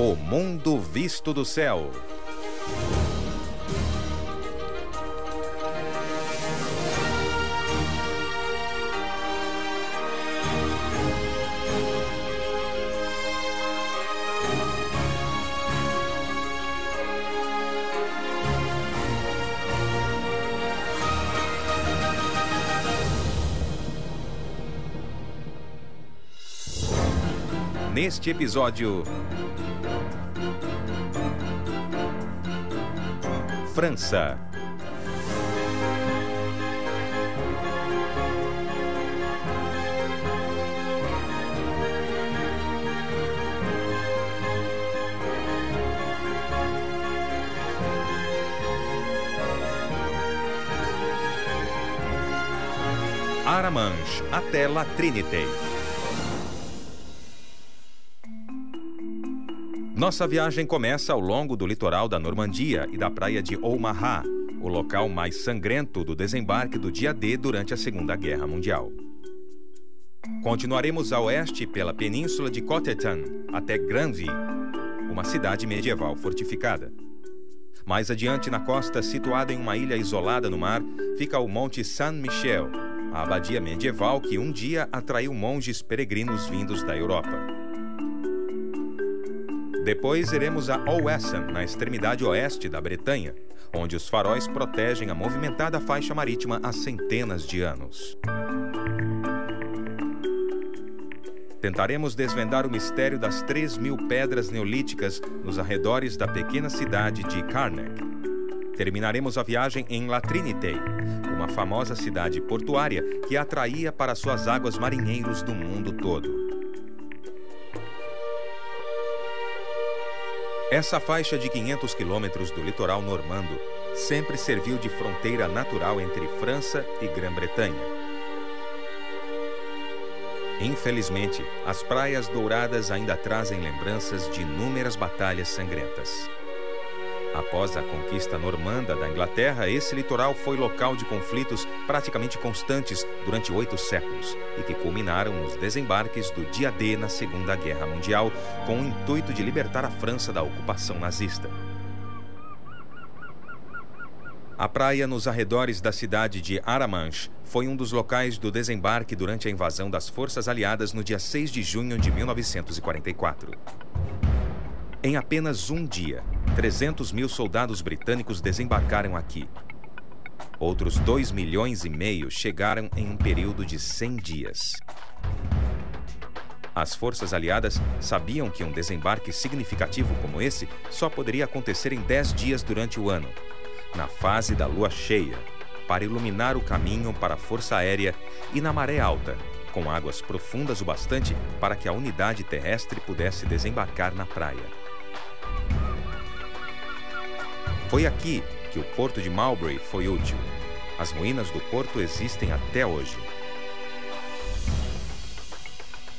O Mundo Visto do Céu. Neste episódio, França. Aramanche até La Trinité. Nossa viagem começa ao longo do litoral da Normandia e da praia de Omaha, o local mais sangrento do desembarque do dia D durante a Segunda Guerra Mundial. Continuaremos a oeste pela península de Cotetin até Granville, uma cidade medieval fortificada. Mais adiante na costa, situada em uma ilha isolada no mar, fica o Monte Saint-Michel, a abadia medieval que um dia atraiu monges peregrinos vindos da Europa. Depois iremos a Ouessant, na extremidade oeste da Bretanha, onde os faróis protegem a movimentada faixa marítima há centenas de anos. Tentaremos desvendar o mistério das 3.000 pedras neolíticas nos arredores da pequena cidade de Carnac. Terminaremos a viagem em La Trinité, uma famosa cidade portuária que atraía para suas águas marinheiros do mundo todo. Essa faixa de 500 quilômetros do litoral normando sempre serviu de fronteira natural entre França e Grã-Bretanha. Infelizmente, as praias douradas ainda trazem lembranças de inúmeras batalhas sangrentas. Após a conquista normanda da Inglaterra, esse litoral foi local de conflitos praticamente constantes durante 8 séculos e que culminaram nos desembarques do dia D na Segunda Guerra Mundial, com o intuito de libertar a França da ocupação nazista. A praia nos arredores da cidade de Aramanche foi um dos locais do desembarque durante a invasão das forças aliadas no dia 6 de junho de 1944. Em apenas um dia, 300.000 soldados britânicos desembarcaram aqui. Outros 2,5 milhões chegaram em um período de 100 dias. As forças aliadas sabiam que um desembarque significativo como esse só poderia acontecer em 10 dias durante o ano, na fase da lua cheia, para iluminar o caminho para a força aérea e na maré alta, com águas profundas o bastante para que a unidade terrestre pudesse desembarcar na praia. Foi aqui que o porto de Mulberry foi útil. As ruínas do porto existem até hoje.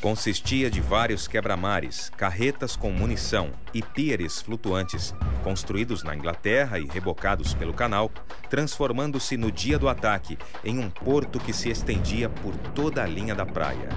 Consistia de vários quebra-mares, carretas com munição e píeres flutuantes, construídos na Inglaterra e rebocados pelo canal, transformando-se no dia do ataque em um porto que se estendia por toda a linha da praia.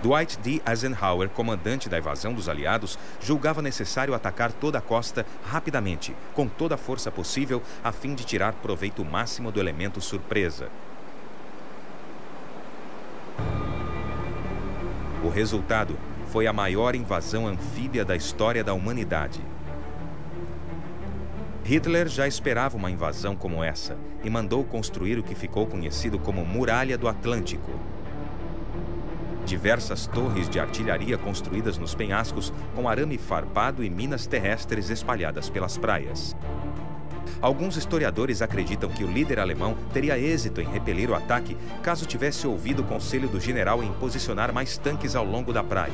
Dwight D. Eisenhower, comandante da invasão dos aliados, julgava necessário atacar toda a costa rapidamente, com toda a força possível, a fim de tirar proveito máximo do elemento surpresa. O resultado foi a maior invasão anfíbia da história da humanidade. Hitler já esperava uma invasão como essa e mandou construir o que ficou conhecido como Muralha do Atlântico. Diversas torres de artilharia construídas nos penhascos com arame farpado e minas terrestres espalhadas pelas praias. Alguns historiadores acreditam que o líder alemão teria êxito em repelir o ataque caso tivesse ouvido o conselho do general em posicionar mais tanques ao longo da praia.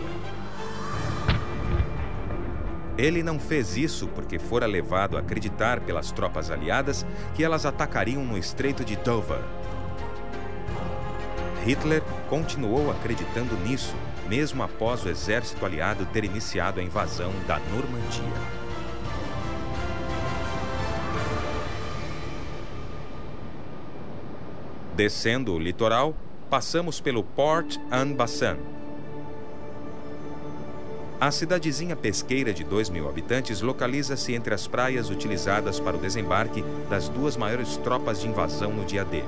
Ele não fez isso porque fora levado a acreditar pelas tropas aliadas que elas atacariam no Estreito de Dover. Hitler continuou acreditando nisso, mesmo após o exército aliado ter iniciado a invasão da Normandia. Descendo o litoral, passamos pelo Port en Bassin. A cidadezinha pesqueira de 2.000 habitantes localiza-se entre as praias utilizadas para o desembarque das duas maiores tropas de invasão no dia D.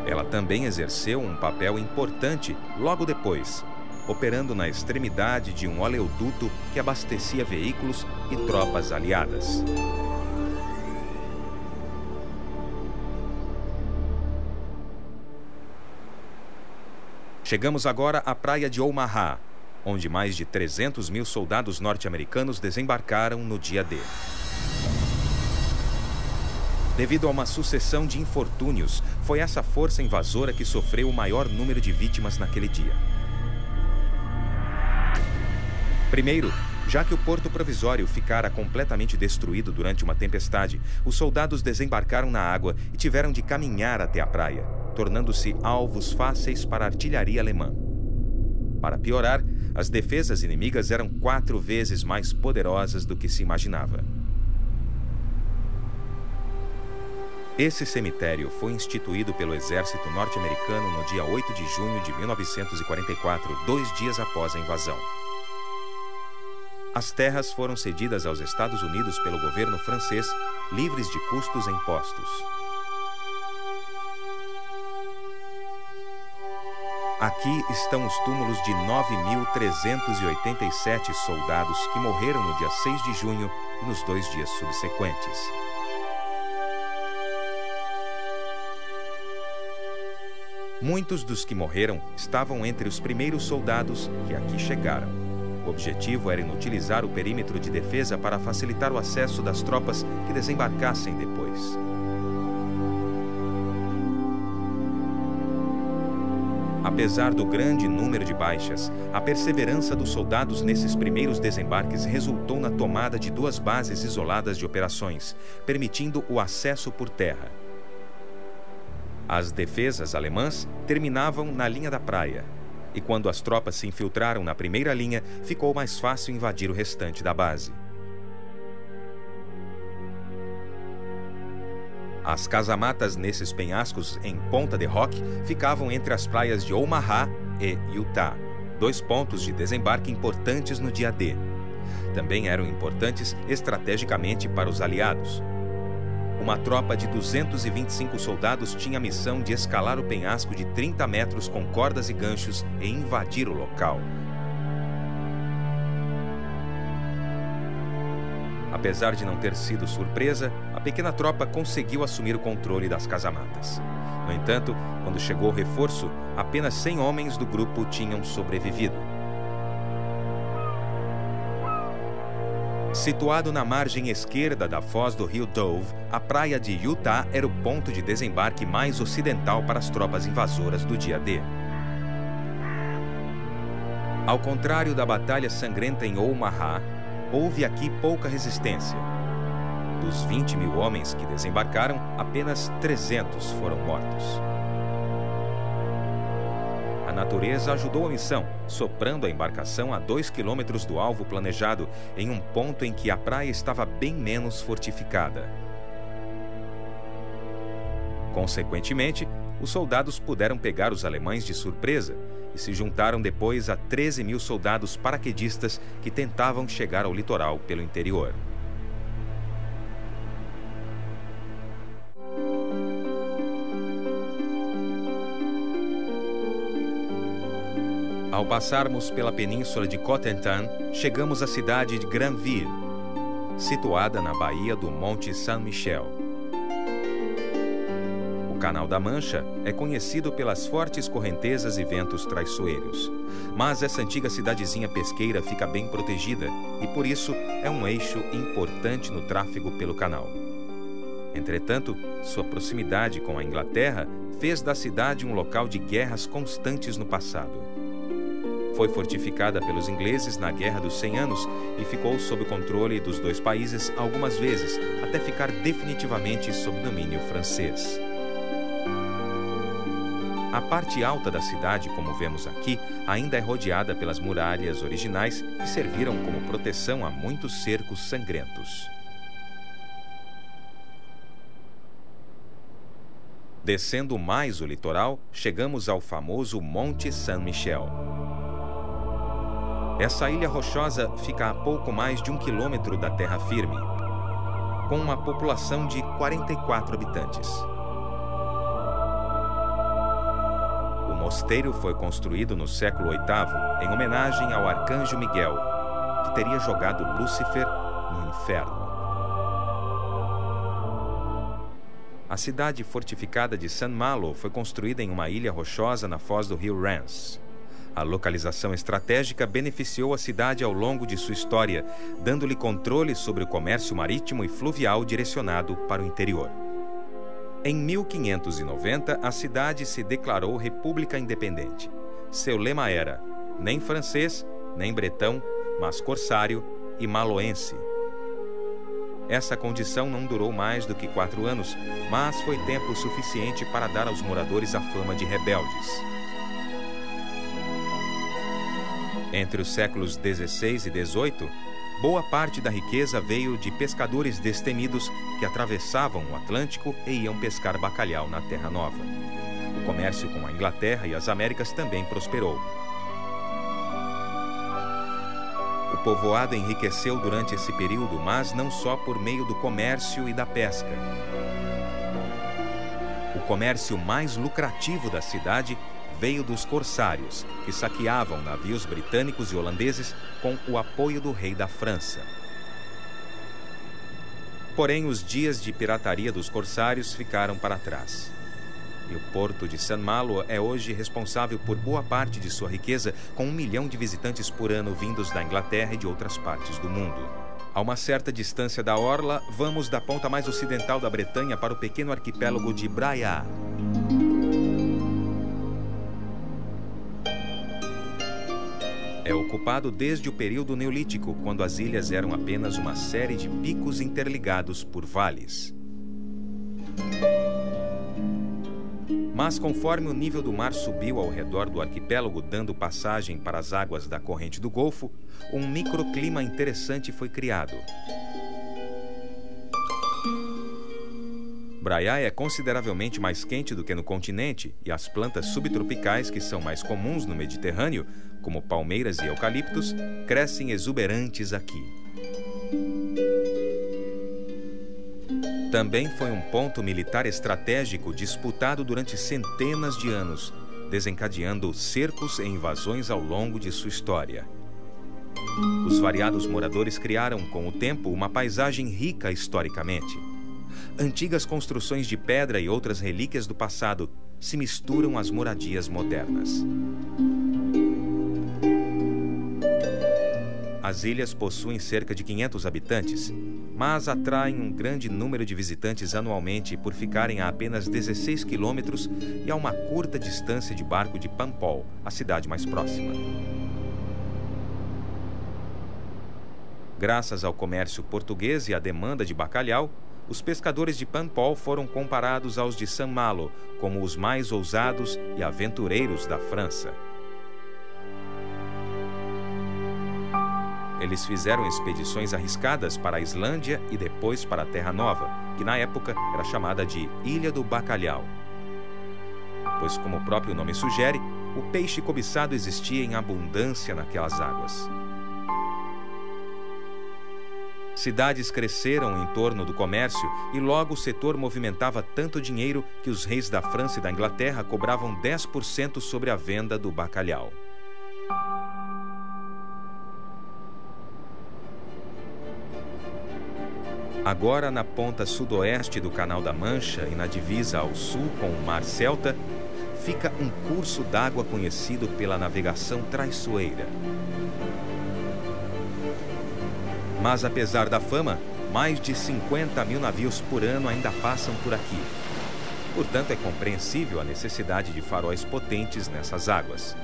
Ela também exerceu um papel importante logo depois, operando na extremidade de um oleoduto que abastecia veículos e tropas aliadas. Chegamos agora à praia de Omaha, onde mais de 300.000 soldados norte-americanos desembarcaram no dia D. Devido a uma sucessão de infortúnios, foi essa força invasora que sofreu o maior número de vítimas naquele dia. Primeiro, já que o porto provisório ficara completamente destruído durante uma tempestade, os soldados desembarcaram na água e tiveram de caminhar até a praia, tornando-se alvos fáceis para a artilharia alemã. Para piorar, as defesas inimigas eram 4 vezes mais poderosas do que se imaginava. Esse cemitério foi instituído pelo exército norte-americano no dia 8 de junho de 1944, 2 dias após a invasão. As terras foram cedidas aos Estados Unidos pelo governo francês, livres de custos e impostos. Aqui estão os túmulos de 9.387 soldados que morreram no dia 6 de junho e nos 2 dias subsequentes. Muitos dos que morreram estavam entre os primeiros soldados que aqui chegaram. O objetivo era inutilizar o perímetro de defesa para facilitar o acesso das tropas que desembarcassem depois. Apesar do grande número de baixas, a perseverança dos soldados nesses primeiros desembarques resultou na tomada de 2 bases isoladas de operações, permitindo o acesso por terra. As defesas alemãs terminavam na linha da praia, e quando as tropas se infiltraram na primeira linha, ficou mais fácil invadir o restante da base. As casamatas nesses penhascos em Ponta de Rock ficavam entre as praias de Omaha e Utah, 2 pontos de desembarque importantes no dia D. Também eram importantes estrategicamente para os aliados. Uma tropa de 225 soldados tinha a missão de escalar o penhasco de 30 metros com cordas e ganchos e invadir o local. Apesar de não ter sido surpresa, a pequena tropa conseguiu assumir o controle das casamatas. No entanto, quando chegou o reforço, apenas 100 homens do grupo tinham sobrevivido. Situado na margem esquerda da foz do rio Dove, a praia de Utah era o ponto de desembarque mais ocidental para as tropas invasoras do dia D. Ao contrário da batalha sangrenta em Omaha, houve aqui pouca resistência. Dos 20.000 homens que desembarcaram, apenas 300 foram mortos. A natureza ajudou a missão, soprando a embarcação a 2 quilômetros do alvo planejado, em um ponto em que a praia estava bem menos fortificada. Consequentemente, os soldados puderam pegar os alemães de surpresa e se juntaram depois a 13.000 soldados paraquedistas que tentavam chegar ao litoral pelo interior. Ao passarmos pela península de Cotentin, chegamos à cidade de Granville, situada na baía do Monte Saint-Michel. O Canal da Mancha é conhecido pelas fortes correntezas e ventos traiçoeiros, mas essa antiga cidadezinha pesqueira fica bem protegida e, por isso, é um eixo importante no tráfego pelo canal. Entretanto, sua proximidade com a Inglaterra fez da cidade um local de guerras constantes no passado. Foi fortificada pelos ingleses na Guerra dos 100 Anos e ficou sob o controle dos 2 países algumas vezes, até ficar definitivamente sob domínio francês. A parte alta da cidade, como vemos aqui, ainda é rodeada pelas muralhas originais que serviram como proteção a muitos cercos sangrentos. Descendo mais o litoral, chegamos ao famoso Monte Saint-Michel. Essa ilha rochosa fica a pouco mais de 1 quilômetro da terra firme, com uma população de 44 habitantes. O mosteiro foi construído no século VIII em homenagem ao arcanjo Miguel, que teria jogado Lúcifer no inferno. A cidade fortificada de Saint-Malo foi construída em uma ilha rochosa na foz do rio Rance. A localização estratégica beneficiou a cidade ao longo de sua história, dando-lhe controle sobre o comércio marítimo e fluvial direcionado para o interior. Em 1590, a cidade se declarou república independente. Seu lema era nem francês, nem bretão, mas corsário e maloense. Essa condição não durou mais do que 4 anos, mas foi tempo suficiente para dar aos moradores a fama de rebeldes. Entre os séculos XVI e XVIII, boa parte da riqueza veio de pescadores destemidos que atravessavam o Atlântico e iam pescar bacalhau na Terra Nova. O comércio com a Inglaterra e as Américas também prosperou. O povoado enriqueceu durante esse período, mas não só por meio do comércio e da pesca. O comércio mais lucrativo da cidade veio dos corsários, que saqueavam navios britânicos e holandeses com o apoio do rei da França. Porém, os dias de pirataria dos corsários ficaram para trás. E o porto de Saint-Malo é hoje responsável por boa parte de sua riqueza, com 1 milhão de visitantes por ano vindos da Inglaterra e de outras partes do mundo. A uma certa distância da orla, vamos da ponta mais ocidental da Bretanha para o pequeno arquipélago de Braiá. É ocupado desde o período neolítico, quando as ilhas eram apenas uma série de picos interligados por vales. Mas conforme o nível do mar subiu ao redor do arquipélago, dando passagem para as águas da corrente do Golfo, um microclima interessante foi criado. Braiá é consideravelmente mais quente do que no continente e as plantas subtropicais, que são mais comuns no Mediterrâneo, como palmeiras e eucaliptos, crescem exuberantes aqui. Também foi um ponto militar estratégico disputado durante centenas de anos, desencadeando cercos e invasões ao longo de sua história. Os variados moradores criaram, com o tempo, uma paisagem rica historicamente. Antigas construções de pedra e outras relíquias do passado se misturam às moradias modernas. As ilhas possuem cerca de 500 habitantes, mas atraem um grande número de visitantes anualmente por ficarem a apenas 16 quilômetros e a uma curta distância de barco de Paimpol, a cidade mais próxima. Graças ao comércio português e à demanda de bacalhau, os pescadores de Paimpol foram comparados aos de Saint-Malo como os mais ousados e aventureiros da França. Eles fizeram expedições arriscadas para a Islândia e depois para a Terra Nova, que na época era chamada de Ilha do Bacalhau. Pois, como o próprio nome sugere, o peixe cobiçado existia em abundância naquelas águas. Cidades cresceram em torno do comércio e logo o setor movimentava tanto dinheiro que os reis da França e da Inglaterra cobravam 10% sobre a venda do bacalhau. Agora, na ponta sudoeste do Canal da Mancha e na divisa ao sul com o Mar Celta, fica um curso d'água conhecido pela navegação traiçoeira. Mas, apesar da fama, mais de 50 mil navios por ano ainda passam por aqui. Portanto, é compreensível a necessidade de faróis potentes nessas águas.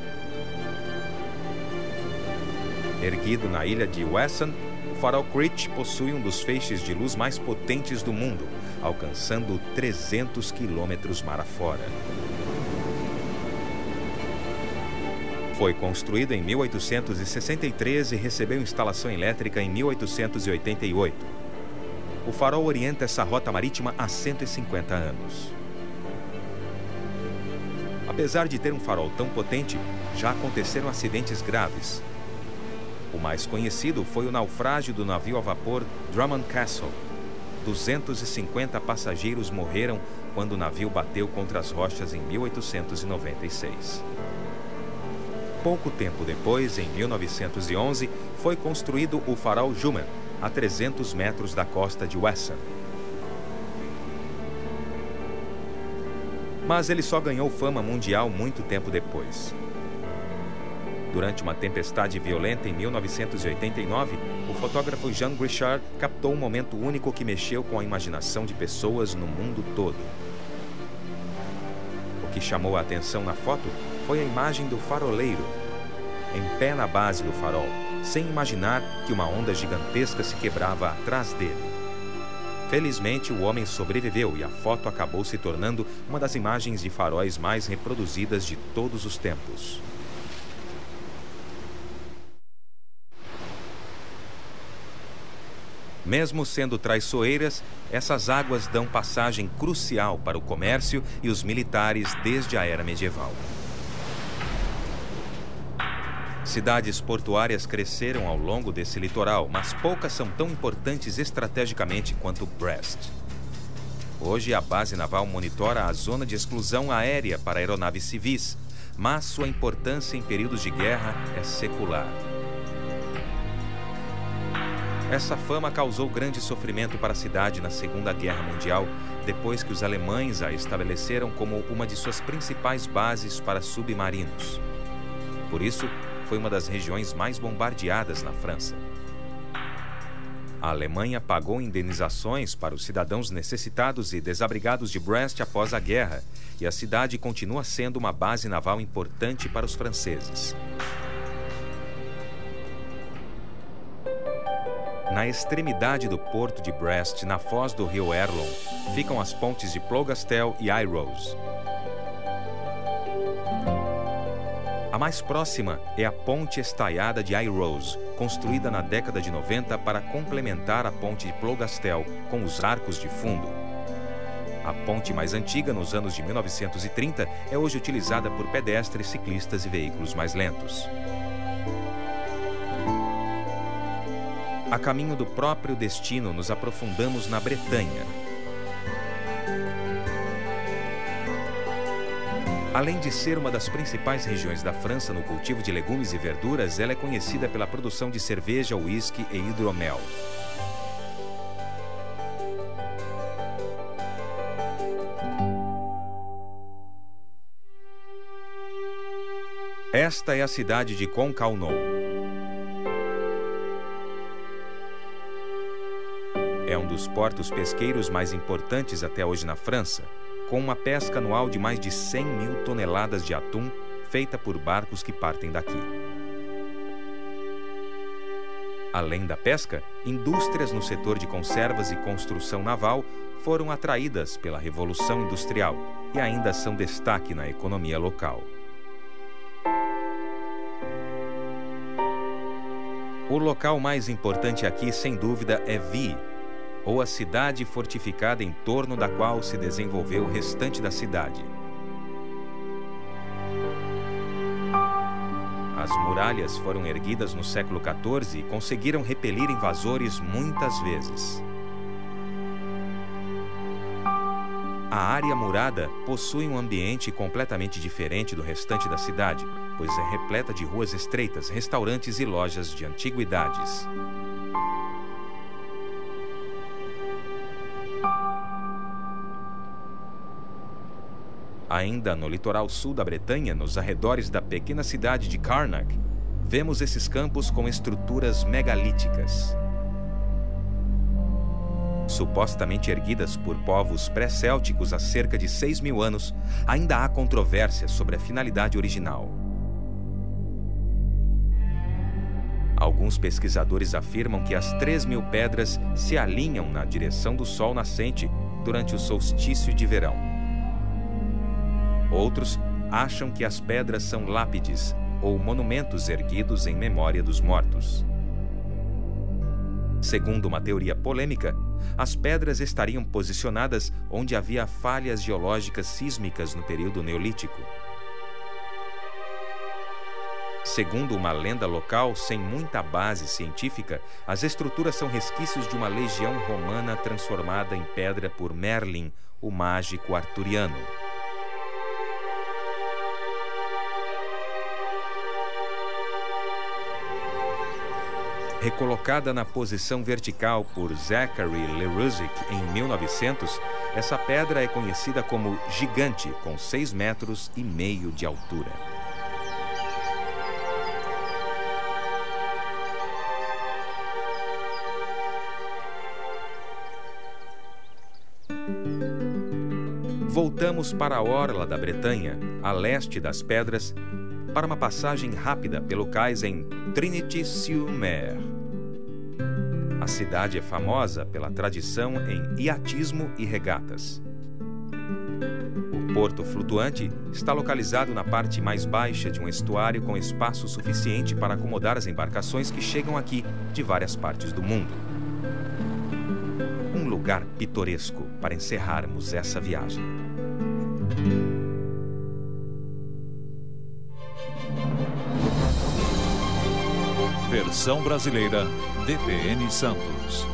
Erguido na ilha de Wesson, o farol Creech possui um dos feixes de luz mais potentes do mundo, alcançando 300 quilômetros mar afora. Foi construído em 1863 e recebeu instalação elétrica em 1888. O farol orienta essa rota marítima há 150 anos. Apesar de ter um farol tão potente, já aconteceram acidentes graves. O mais conhecido foi o naufrágio do navio a vapor Drummond Castle. 250 passageiros morreram quando o navio bateu contra as rochas em 1896. Pouco tempo depois, em 1911, foi construído o farol Jumet, a 300 metros da costa de Wesson. Mas ele só ganhou fama mundial muito tempo depois. Durante uma tempestade violenta em 1989, o fotógrafo Jean Grichard captou um momento único que mexeu com a imaginação de pessoas no mundo todo. O que chamou a atenção na foto foi a imagem do faroleiro, em pé na base do farol, sem imaginar que uma onda gigantesca se quebrava atrás dele. Felizmente, o homem sobreviveu e a foto acabou se tornando uma das imagens de faróis mais reproduzidas de todos os tempos. Mesmo sendo traiçoeiras, essas águas dão passagem crucial para o comércio e os militares desde a era medieval. Cidades portuárias cresceram ao longo desse litoral, mas poucas são tão importantes estrategicamente quanto Brest. Hoje, a base naval monitora a zona de exclusão aérea para aeronaves civis, mas sua importância em períodos de guerra é secular. Essa fama causou grande sofrimento para a cidade na Segunda Guerra Mundial, depois que os alemães a estabeleceram como uma de suas principais bases para submarinos. Por isso, foi uma das regiões mais bombardeadas na França. A Alemanha pagou indenizações para os cidadãos necessitados e desabrigados de Brest após a guerra, e a cidade continua sendo uma base naval importante para os franceses. Na extremidade do porto de Brest, na foz do rio Erlon, ficam as pontes de Plougastel e Airose. A mais próxima é a ponte estaiada de Airose, construída na década de 90 para complementar a ponte de Plougastel com os arcos de fundo. A ponte mais antiga, nos anos de 1930, é hoje utilizada por pedestres, ciclistas e veículos mais lentos. A caminho do próprio destino, nos aprofundamos na Bretanha. Além de ser uma das principais regiões da França no cultivo de legumes e verduras, ela é conhecida pela produção de cerveja, uísque e hidromel. Esta é a cidade de Concarneau. É um dos portos pesqueiros mais importantes até hoje na França, com uma pesca anual de mais de 100 mil toneladas de atum, feita por barcos que partem daqui. Além da pesca, indústrias no setor de conservas e construção naval foram atraídas pela Revolução Industrial e ainda são destaque na economia local. O local mais importante aqui, sem dúvida, é Vie, ou a cidade fortificada em torno da qual se desenvolveu o restante da cidade. As muralhas foram erguidas no século XIV e conseguiram repelir invasores muitas vezes. A área murada possui um ambiente completamente diferente do restante da cidade, pois é repleta de ruas estreitas, restaurantes e lojas de antiguidades. Ainda no litoral sul da Bretanha, nos arredores da pequena cidade de Carnac, vemos esses campos com estruturas megalíticas. Supostamente erguidas por povos pré-célticos há cerca de 6.000 anos, ainda há controvérsia sobre a finalidade original. Alguns pesquisadores afirmam que as 3.000 pedras se alinham na direção do sol nascente durante o solstício de verão. Outros acham que as pedras são lápides ou monumentos erguidos em memória dos mortos. Segundo uma teoria polêmica, as pedras estariam posicionadas onde havia falhas geológicas sísmicas no período neolítico. Segundo uma lenda local, sem muita base científica, as estruturas são resquícios de uma legião romana transformada em pedra por Merlin, o mágico arturiano. Recolocada na posição vertical por Zachary Leruzic em 1900, essa pedra é conhecida como Gigante, com 6,5 metros de altura. Voltamos para a orla da Bretanha, a leste das pedras, para uma passagem rápida pelo cais em Trinity-sur-Mer. A cidade é famosa pela tradição em iatismo e regatas. O porto flutuante está localizado na parte mais baixa de um estuário com espaço suficiente para acomodar as embarcações que chegam aqui de várias partes do mundo. Um lugar pitoresco para encerrarmos essa viagem. Versão brasileira, DPN Santos.